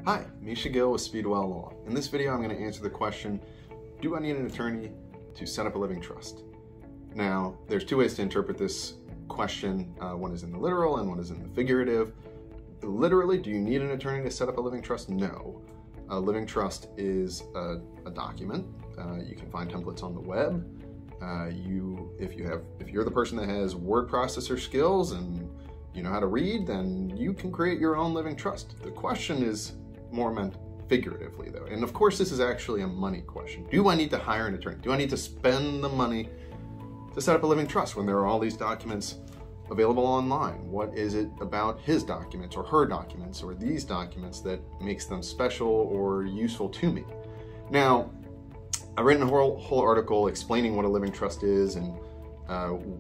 Hi, Misha Gill with Speedwell Law. In this video, I'm going to answer the question, do I need an attorney to set up a living trust? Now, there's two ways to interpret this question. One is in the literal and one is in the figurative. Literally, do you need an attorney to set up a living trust? No. A living trust is a document. You can find templates on the web. If you're the person that has word processor skills and you know how to read, then you can create your own living trust. The question is more meant figuratively though. And of course, this is actually a money question. Do I need to hire an attorney? Do I need to spend the money to set up a living trust when there are all these documents available online? What is it about his documents or her documents or these documents that makes them special or useful to me? Now, I've written a whole article explaining what a living trust is and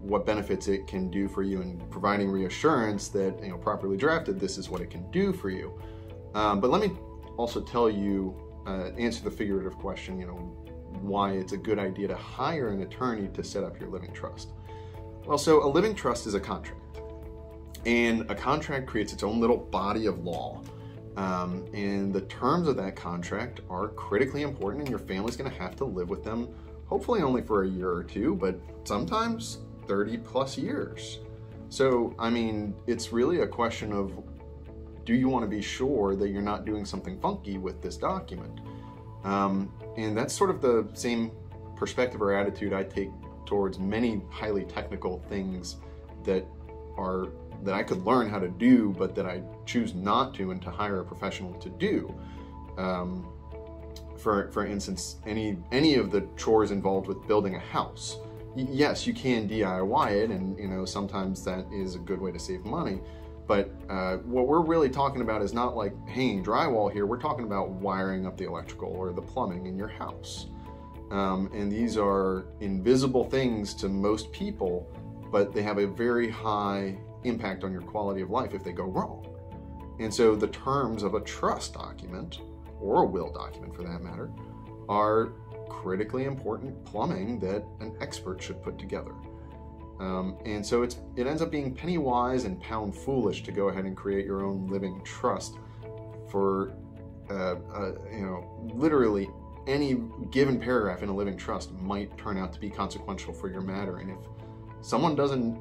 what benefits it can do for you and providing reassurance that, properly drafted, this is what it can do for you. But let me also tell you, answer the figurative question, why it's a good idea to hire an attorney to set up your living trust. Well, so a living trust is a contract, and a contract creates its own little body of law. And the terms of that contract are critically important, and your family's going to have to live with them, hopefully only for a year or two, but sometimes 30 plus years. So, it's really a question of, do you want to be sure that you're not doing something funky with this document? And that's sort of the same perspective or attitude I take towards many highly technical things that I could learn how to do, but that I choose not to and to hire a professional to do. For instance, any of the chores involved with building a house. Yes, you can DIY it, and sometimes that is a good way to save money. But what we're really talking about is not like hanging drywall here. We're talking about wiring up the electrical or the plumbing in your house. And these are invisible things to most people, but they have a very high impact on your quality of life if they go wrong. And so the terms of a trust document, or a will document for that matter, are critically important plumbing that an expert should put together. And so it ends up being penny wise and pound foolish to go ahead and create your own living trust for, literally any given paragraph in a living trust might turn out to be consequential for your matter. And if someone doesn't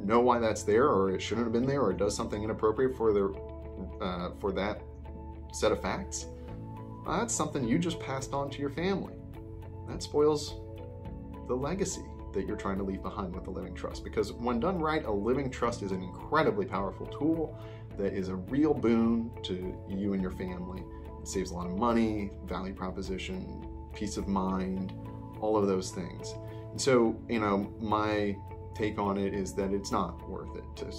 know why that's there, or it shouldn't have been there, or it does something inappropriate for that set of facts, that's something you just passed on to your family. That spoils the legacy that you're trying to leave behind with a living trust. Because when done right, a living trust is an incredibly powerful tool that is a real boon to you and your family. It saves a lot of money, value proposition, peace of mind, all of those things. And so, my take on it is that it's not worth it to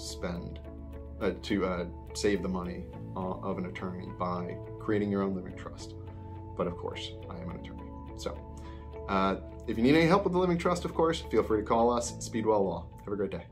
save the money of an attorney by creating your own living trust. But of course, I am an attorney. So, if you need any help with the living trust, of course, feel free to call us at Speedwell Law. Have a great day.